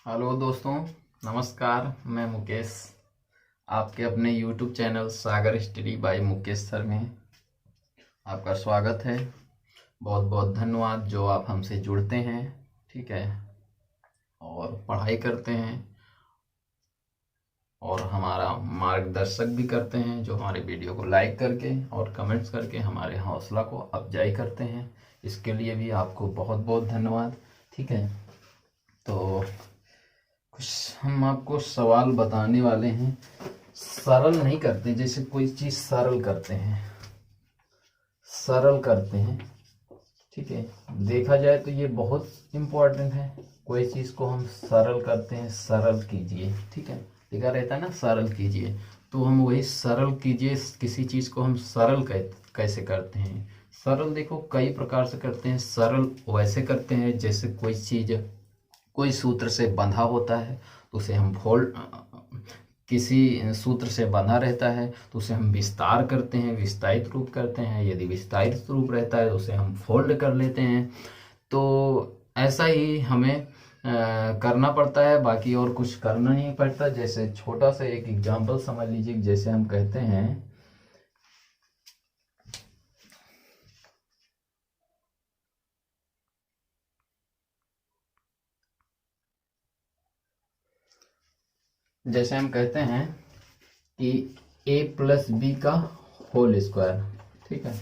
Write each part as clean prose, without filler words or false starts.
Hello दोस्तों, नमस्कार। मैं मुकेश, आपके अपने YouTube चैनल सागर स्टडी बाय मुकेश सर में आपका स्वागत है। बहुत बहुत धन्यवाद जो आप हमसे जुड़ते हैं, ठीक है, और पढ़ाई करते हैं और हमारा मार्गदर्शक भी करते हैं, जो हमारे वीडियो को लाइक करके और कमेंट्स करके हमारे हौसला को अफजाई करते हैं। इसके लिए भी आपको बहुत बहुत धन्यवाद। ठीक है, तो कुछ हम आपको सवाल बताने वाले हैं। सरल नहीं करते, जैसे कोई चीज सरल करते हैं, सरल करते हैं, ठीक है। देखा जाए तो ये बहुत इम्पोर्टेंट है। कोई चीज को हम सरल करते हैं, सरल कीजिए, ठीक है, लिखा रहता है ना, सरल कीजिए। तो हम वही सरल कीजिए, किसी चीज को हम सरल कैसे करते हैं। सरल देखो कई प्रकार से करते हैं। सरल वैसे करते हैं जैसे कोई चीज कोई सूत्र से बंधा होता है तो उसे हम फोल्ड, किसी सूत्र से बंधा रहता है तो उसे हम विस्तार करते हैं, विस्तारित रूप करते हैं। यदि विस्तारित रूप रहता है तो उसे हम फोल्ड कर लेते हैं। तो ऐसा ही हमें करना पड़ता है, बाकी और कुछ करना नहीं पड़ता। जैसे छोटा सा एक एग्जांपल समझ लीजिए, जैसे हम कहते हैं कि a प्लस बी का होल स्क्वायर, ठीक है,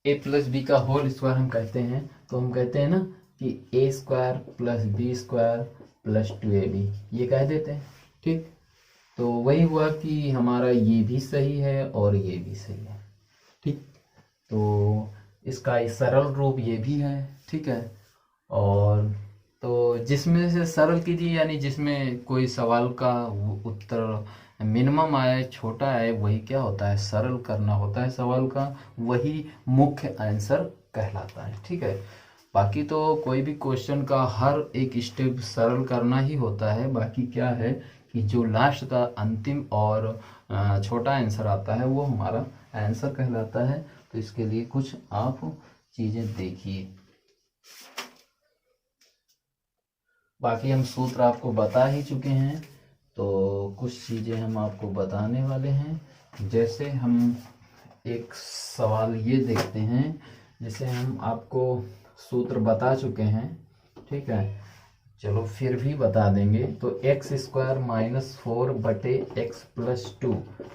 a प्लस बी का होल स्क्वायर हम कहते हैं। तो हम कहते हैं ना कि a square plus B square plus 2ab, ये कह देते हैं, ठीक। तो वही हुआ कि हमारा ये भी सही है और ये भी सही है, ठीक। तो इसका सरल रूप ये भी है, ठीक है। और तो जिसमें से सरल कीजिए, यानी जिसमें कोई सवाल का उत्तर मिनिमम आए, छोटा आए, वही क्या होता है, सरल करना होता है सवाल का, वही मुख्य आंसर कहलाता है, ठीक है। बाकी तो कोई भी क्वेश्चन का हर एक स्टेप सरल करना ही होता है। बाकी क्या है कि जो लास्ट का अंतिम और छोटा आंसर आता है वो हमारा आंसर कहलाता है। तो इसके लिए कुछ आप चीजें देखिए। बाकी हम सूत्र आपको बता ही चुके हैं, तो कुछ चीज़ें हम आपको बताने वाले हैं। जैसे हम एक सवाल ये देखते हैं, जैसे हम आपको सूत्र बता चुके हैं, ठीक है, चलो फिर भी बता देंगे। तो एक्स स्क्वायर माइनस 4 बटे एक्स प्लस 2,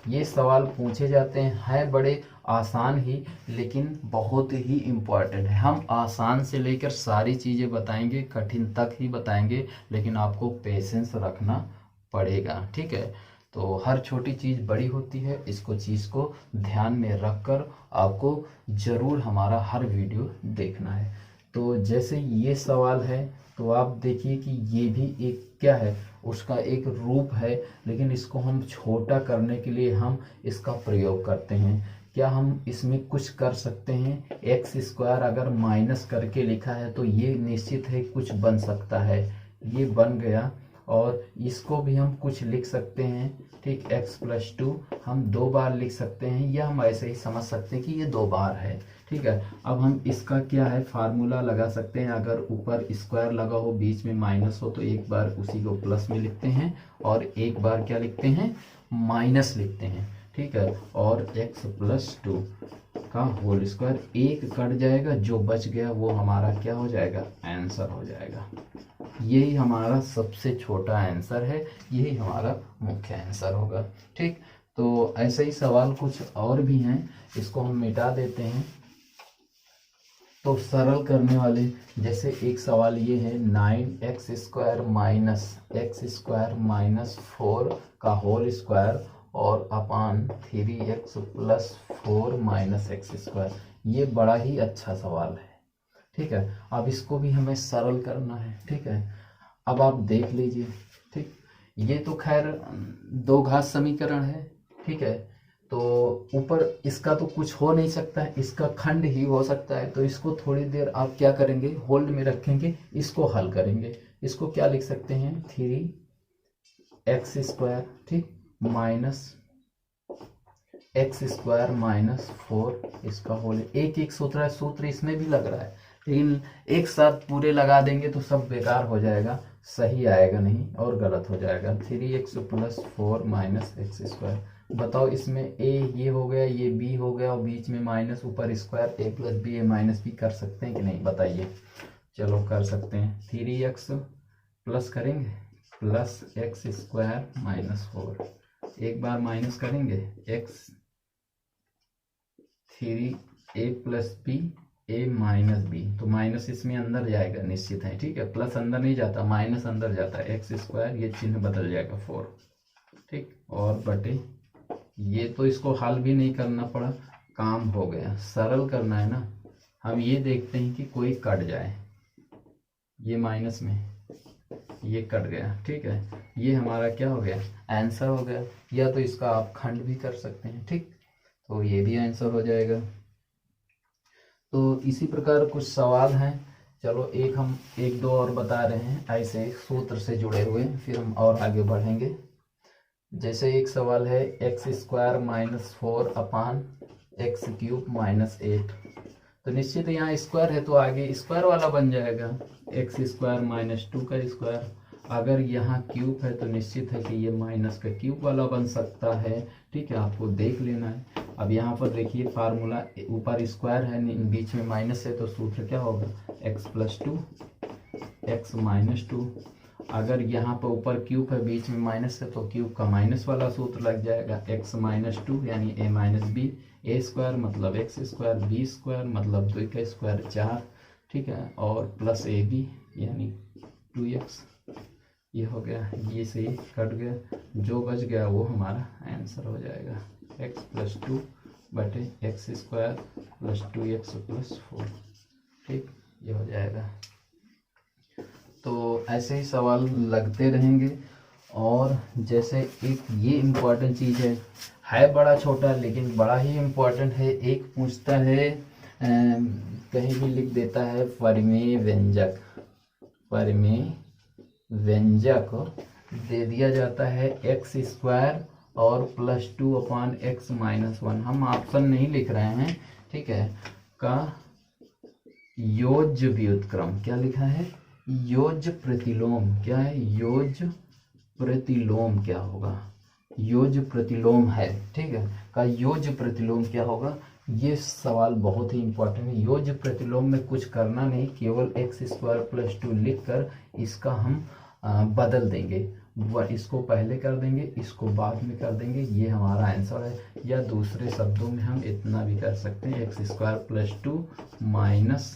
ये सवाल पूछे जाते हैं बड़े आसान ही, लेकिन बहुत ही इम्पोर्टेंट है। हम आसान से लेकर सारी चीज़ें बताएंगे, कठिन तक ही बताएंगे, लेकिन आपको पेशेंस रखना पड़ेगा, ठीक है। तो हर छोटी चीज़ बड़ी होती है, इसको चीज़ को ध्यान में रखकर आपको ज़रूर हमारा हर वीडियो देखना है। तो जैसे ये सवाल है, तो आप देखिए कि ये भी एक क्या है, उसका एक रूप है, लेकिन इसको हम छोटा करने के लिए हम इसका प्रयोग करते हैं। क्या हम इसमें कुछ कर सकते हैं? एक्स स्क्वायर अगर माइनस करके लिखा है तो ये निश्चित है कुछ बन सकता है, ये बन गया। और इसको भी हम कुछ लिख सकते हैं, ठीक, एक्स प्लस 2 हम 2 बार लिख सकते हैं, या हम ऐसे ही समझ सकते हैं कि ये 2 बार है, ठीक है। अब हम इसका क्या है, फार्मूला लगा सकते हैं। अगर ऊपर स्क्वायर लगा हो, बीच में माइनस हो, तो एक बार उसी को प्लस में लिखते हैं और एक बार क्या लिखते हैं, माइनस लिखते हैं, ठीक है। और एक्स प्लस 2 का होल स्क्वायर, एक कट जाएगा, जो बच गया वो हमारा क्या हो जाएगा, आंसर हो जाएगा। यही हमारा सबसे छोटा आंसर है, यही हमारा मुख्य आंसर होगा, ठीक। तो ऐसे ही सवाल कुछ और भी हैं, इसको हम मिटा देते हैं। तो सरल करने वाले, जैसे एक सवाल ये है, 9x square minus x square minus 4 का होल स्क्वायर और अपान 3x plus 4 minus x square. ये बड़ा ही अच्छा सवाल है, ठीक है। अब इसको भी हमें सरल करना है, ठीक है। अब आप देख लीजिए, ठीक, ये तो खैर दो घात समीकरण है, ठीक है। तो ऊपर इसका तो कुछ हो नहीं सकता है, इसका खंड ही हो सकता है। तो इसको थोड़ी देर आप क्या करेंगे, होल्ड में रखेंगे, इसको हल करेंगे। इसको क्या लिख सकते हैं, 3x स्क्वायर, ठीक, माइनस एक्स स्क्वायर माइनस 4, इसका होल, एक एक सूत्र है, सूत्र इसमें भी लग रहा है, लेकिन एक साथ पूरे लगा देंगे तो सब बेकार हो जाएगा, सही आएगा नहीं और गलत हो जाएगा। 3x plus 4 minus x square. बताओ इसमें a ये हो गया, ये b हो गया और बीच में माइनस, ऊपर square, a plus B A minus B. कर सकते हैं कि नहीं बताइए? चलो कर सकते हैं। 3x प्लस करेंगे प्लस एक्स स्क्वायर माइनस 4, एक बार माइनस करेंगे x 3a प्लस बी ए माइनस बी, तो माइनस इसमें अंदर जाएगा निश्चित है, ठीक है। प्लस अंदर नहीं जाता, माइनस अंदर जाता है। एक्स स्क्वायर ये चिन्ह बदल जाएगा 4, ठीक। और बटे ये तो इसको हल भी नहीं करना पड़ा, काम हो गया। सरल करना है ना, हम ये देखते हैं कि कोई कट जाए, ये माइनस में ये कट गया, ठीक है। ये हमारा क्या हो गया? आंसर हो गया। या तो इसका आप खंड भी कर सकते हैं, ठीक, तो ये भी आंसर हो जाएगा। तो इसी प्रकार कुछ सवाल हैं, चलो एक दो और बता रहे हैं ऐसे सूत्र से जुड़े हुए, फिर हम और आगे बढ़ेंगे। जैसे एक सवाल है एक्स स्क्वायर माइनस 4 अपान एक्स क्यूब माइनस 8, तो निश्चित यहाँ स्क्वायर है तो आगे स्क्वायर वाला बन जाएगा, एक्स स्क्वायर माइनस 2 का स्क्वायर। अगर यहाँ क्यूब है तो निश्चित है कि ये माइनस का क्यूब वाला बन सकता है, ठीक है, आपको देख लेना है। अब यहाँ पर देखिए फार्मूला, ऊपर स्क्वायर है बीच में माइनस है, तो सूत्र क्या होगा? X plus 2 x minus 2। अगर यहाँ पर ऊपर क्यूब है बीच में माइनस है तो क्यूब का माइनस वाला सूत्र लग जाएगा, एक्स माइनस 2 यानी ए माइनस बी, ए स्क्वायर मतलब एक्स स्क्वायर, बी स्क्वायर मतलब 2 का स्क्वायर 4, ठीक है, और प्लस ए बी यानी 2x। ये हो गया, ये से ही कट गया, जो बच गया वो हमारा आंसर हो जाएगा, x प्लस 2 बटे X square plus 2x plus 4, ठीक, ये हो जाएगा। तो ऐसे ही सवाल लगते रहेंगे। और जैसे एक ये इम्पोर्टेंट चीज़ है बड़ा छोटा लेकिन बड़ा ही इम्पोर्टेंट है। एक पूछता है कहीं भी लिख देता है परिमेय व्यंजक, परिमेय व्यंजक दे दिया जाता है एक्स स्क्वायर और प्लस 2 अपान एक्स माइनस 1। हम ऑप्शन नहीं लिख रहे हैं, ठीक है, का योज्य व्युत्क्रम, क्या लिखा है? योज्य प्रतिलोम। क्या है? योज्य प्रतिलोम क्या होगा? योज्य प्रतिलोम है, ठीक है, का योज्य प्रतिलोम क्या होगा? ये सवाल बहुत ही इंपॉर्टेंट है। योज्य प्रतिलोम में कुछ करना नहीं, केवल एक्स स्क्वायर प्लस 2 लिख कर इसका हम बदल देंगे, इसको पहले कर देंगे, इसको बाद में कर देंगे, ये हमारा आंसर है। या दूसरे शब्दों में हम इतना भी कर सकते हैं, x square plus 2 minus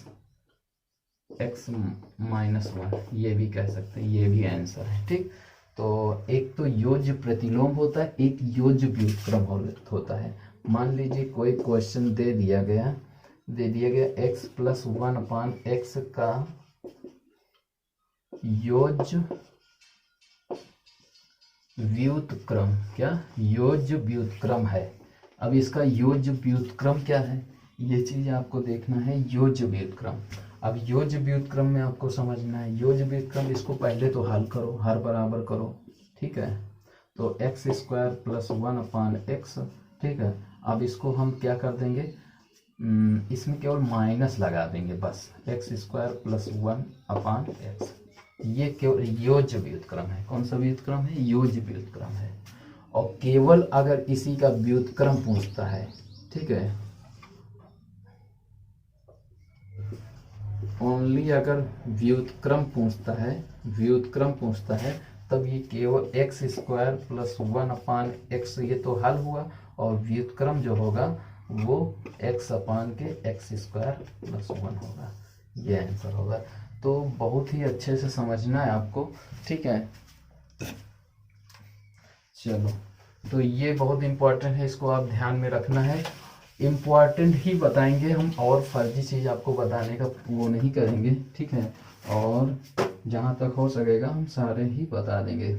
x minus 1, ये भी कह सकते हैं, ये भी आंसर है, ठीक। तो एक तो योज्य प्रतिलोम होता है, एक योज्य व्युत्क्रम होता है। मान लीजिए कोई क्वेश्चन दे दिया गया एक्स प्लस 1 अपान एक्स का योज्य व्युत्क्रम, क्या योज्य व्युत्क्रम है। अब इसका योज्य व्युत्क्रम क्या है, ये चीज आपको देखना है, योज्य व्युत्क्रम। अब योज्य व्युत्क्रम में आपको समझना है योज्य व्युत्क्रम, इसको पहले तो हल करो, हर बराबर करो, ठीक है। तो एक्स स्क्वायर प्लस 1 अपान एक्स, ठीक है। अब इसको हम क्या कर देंगे, इसमें केवल माइनस लगा देंगे बस, एक्स स्क्वायर प्लस 1 अपान एक्स। ये केवल योज्य व्युत्क्रम है। कौन सा व्युत्क्रम है? योज्य व्युत्क्रम है। और केवल अगर इसी का व्युत्क्रम पूछता है, ठीक है, ओनली अगर व्युत्क्रम पूछता है तब ये केवल एक्स स्क्वायर प्लस 1 अपान एक्स, ये तो हल हुआ, और व्युत्क्रम जो होगा वो एक्स अपान के एक्स स्क्वायर प्लस 1 होगा, ये आंसर होगा। तो बहुत ही अच्छे से समझना है आपको, ठीक है। चलो, तो ये बहुत इम्पोर्टेंट है, इसको आप ध्यान में रखना है। इम्पोर्टेंट ही बताएंगे हम, और फर्जी चीज़ आपको बताने का वो नहीं करेंगे, ठीक है। और जहाँ तक हो सकेगा हम सारे ही बता देंगे।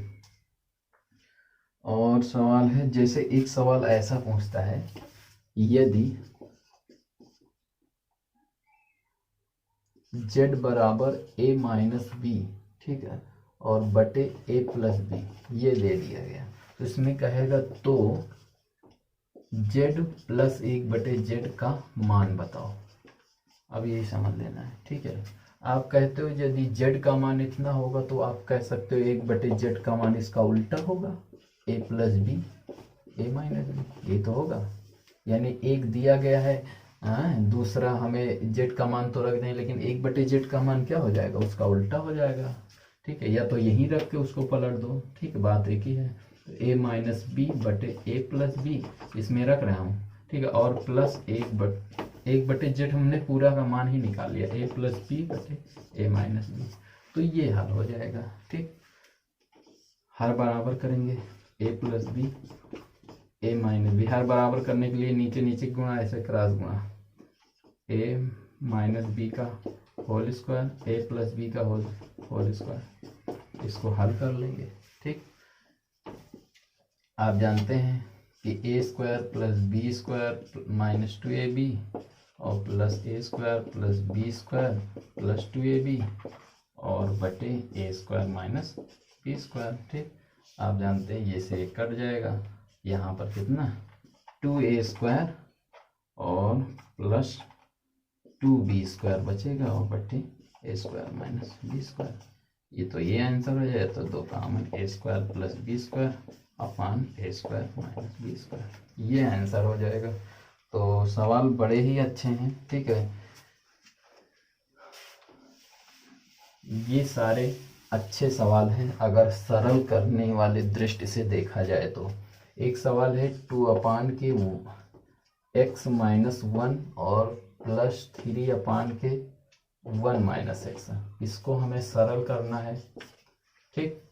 और सवाल है, जैसे एक सवाल ऐसा पूछता है, यदि z बराबर a माइनस बी, ठीक है, और बटे a प्लस बी, ये दे दिया गया, तो इसमें कहेगा तो z प्लस 1 बटे z का मान बताओ। अब यही समझ लेना है, ठीक है। आप कहते हो यदि जेड का मान इतना होगा तो आप कह सकते हो 1/z का मान इसका उल्टा होगा, a plus B A minus B, ये तो होगा। यानी एक दिया गया है, दूसरा हमें जेड का मान तो रख दें, लेकिन 1/z का मान क्या हो जाएगा, उसका उल्टा हो जाएगा, ठीक है। या तो यहीं रख के उसको पलट दो, ठीक है, बात एक ही है। तो a माइनस बी बटे ए प्लस बी इसमें रख रहा हूँ, ठीक है, और प्लस 1/z हमने पूरा का मान ही निकाल लिया, a प्लस बी बटे ए माइनस बी, तो ये हल हो जाएगा, ठीक। हर बराबर करेंगे a plus B A minus b, हर बराबर करने के लिए नीचे नीचे गुणा, ऐसे क्रॉस गुणा, a माइनस बी का whole square A plus B का होल स्क्वायर, इसको हल कर लेंगे, ठीक। आप जानते हैं कि A square plus B square minus 2ab और plus A square plus B square plus 2ab और बटे A square minus B square, ठीक। आप जानते हैं ये से कट जाएगा, यहाँ पर कितना 2a स्क्वायर और प्लस 2b स्क्वायर बचेगा और बटे A square minus B square, ये तो ये आंसर हो जाए। तो दो common A square plus B square upon A square minus B square, ये आंसर हो जाएगा। तो सवाल बड़े ही अच्छे हैं, ठीक है, ये सारे अच्छे सवाल हैं अगर सरल करने वाले दृष्टि से देखा जाए तो। एक सवाल है 2/के x माइनस 1 और प्लस 3/के 1 माइनस x, इसको हमें सरल करना है, ठीक।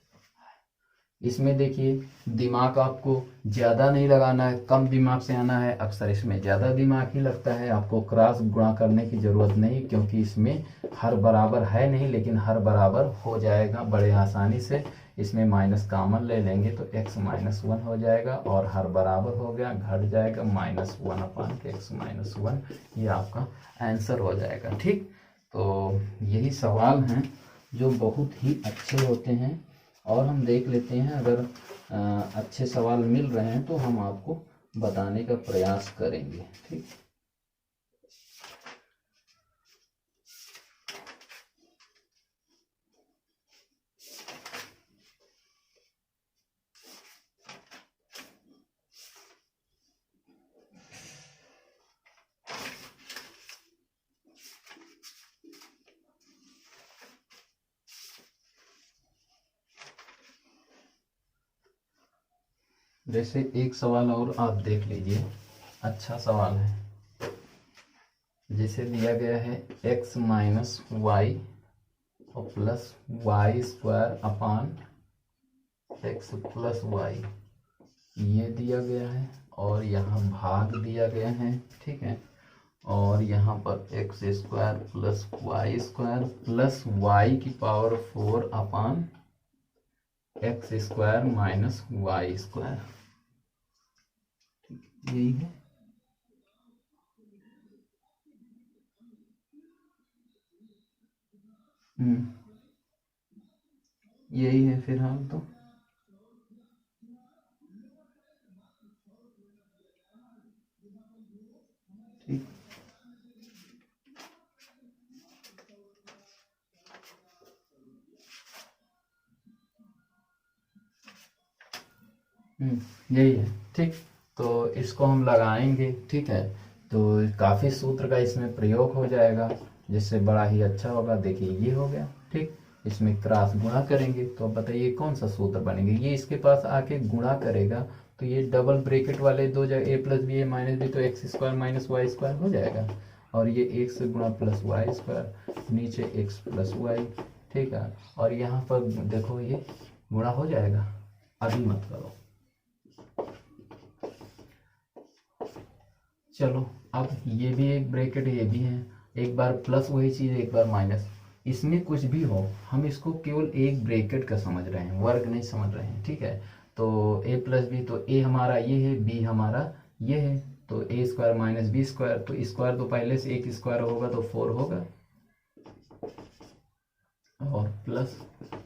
इसमें देखिए दिमाग आपको ज़्यादा नहीं लगाना है, कम दिमाग से आना है। अक्सर इसमें ज़्यादा दिमाग ही लगता है, आपको क्रॉस गुणा करने की ज़रूरत नहीं, क्योंकि इसमें हर बराबर है नहीं, लेकिन हर बराबर हो जाएगा बड़े आसानी से। इसमें माइनस कॉमन ले लेंगे तो x माइनस 1 हो जाएगा और हर बराबर हो गया, घट जाएगा -1/के x माइनस 1, ये आपका आंसर हो जाएगा, ठीक। तो यही सवाल हैं जो बहुत ही अच्छे होते हैं, और हम देख लेते हैं अगर अच्छे सवाल मिल रहे हैं तो हम आपको बताने का प्रयास करेंगे, ठीक। जैसे एक सवाल और आप देख लीजिए, अच्छा सवाल है। जैसे दिया गया है x माइनस वाई और plus Y square upon x plus Y, ये दिया गया है और यहाँ भाग दिया गया है, ठीक है। और यहाँ पर x square plus Y square plus Y की power 4 upon x square minus Y square, यही है। यही है फिलहाल तो, ठीक। यही है, ठीक। तो इसको हम लगाएंगे, ठीक है। तो काफ़ी सूत्र का इसमें प्रयोग हो जाएगा, जिससे बड़ा ही अच्छा होगा। देखिए ये हो गया, ठीक। इसमें क्रॉस गुणा करेंगे तो अब बताइए कौन सा सूत्र बनेंगे। ये इसके पास आके गुणा करेगा तो ये डबल ब्रैकेट वाले दो जगह A plus B A minus B, तो X square minus Y square हो जाएगा। और ये एक्स गुणा प्लस वाई स्क्वायर, नीचे एक्स प्लस वाई, ठीक है। और यहाँ पर देखो ये गुणा हो जाएगा, अभी मत करो। चलो अब ये भी एक ब्रैकेट, ये भी है, एक बार प्लस वही चीज़, एक बार माइनस। इसमें कुछ भी हो, हम इसको केवल एक ब्रैकेट का समझ रहे हैं, वर्ग नहीं समझ रहे हैं, ठीक है। तो a प्लस बी, तो a हमारा ये है, b हमारा ये है, तो a square minus B square, तो स्क्वायर तो पहले से एक स्क्वायर होगा तो 4 होगा, और प्लस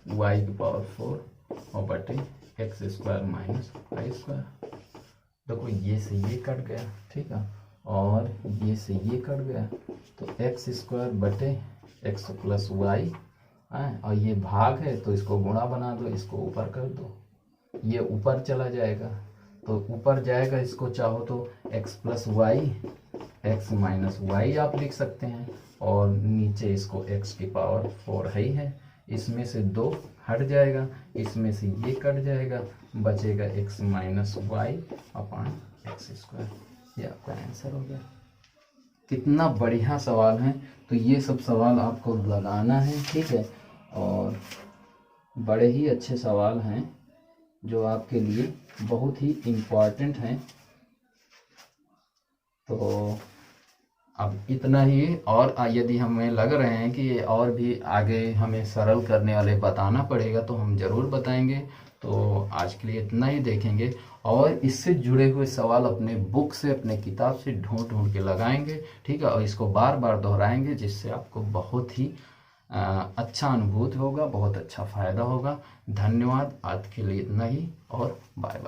y की पावर 4 और बटे X square minus Y square. देखो ये से ये कट गया, ठीक है। और ये से ये कट गया, तो एक्स स्क्वायर बटे एक्स प्लस वाई, और ये भाग है तो इसको गुणा बना दो, इसको ऊपर कर दो, ये ऊपर चला जाएगा, तो ऊपर जाएगा, इसको चाहो तो X plus Y, X minus Y आप लिख सकते हैं, और नीचे इसको एक्स की पावर 4 है, इसमें से 2 हट जाएगा, इसमें से ये कट जाएगा, बचेगा X minus Y upon X square. ये आपका आंसर हो गया। कितना बढ़िया सवाल है। तो ये सब सवाल आपको लगाना है, ठीक है, और बड़े ही अच्छे सवाल हैं जो आपके लिए बहुत ही इम्पोर्टेंट हैं। तो अब इतना ही, और यदि हमें लग रहे हैं कि ये और भी आगे हमें सरल करने वाले बताना पड़ेगा तो हम ज़रूर बताएंगे। तो आज के लिए इतना ही देखेंगे, और इससे जुड़े हुए सवाल अपने बुक से, अपने किताब से ढूंढ ढूंढ के लगाएंगे, ठीक है, और इसको बार बार दोहराएंगे, जिससे आपको बहुत ही अच्छा अनुभूति होगा, बहुत अच्छा फ़ायदा होगा। धन्यवाद। आज के लिए इतना ही, और बाय।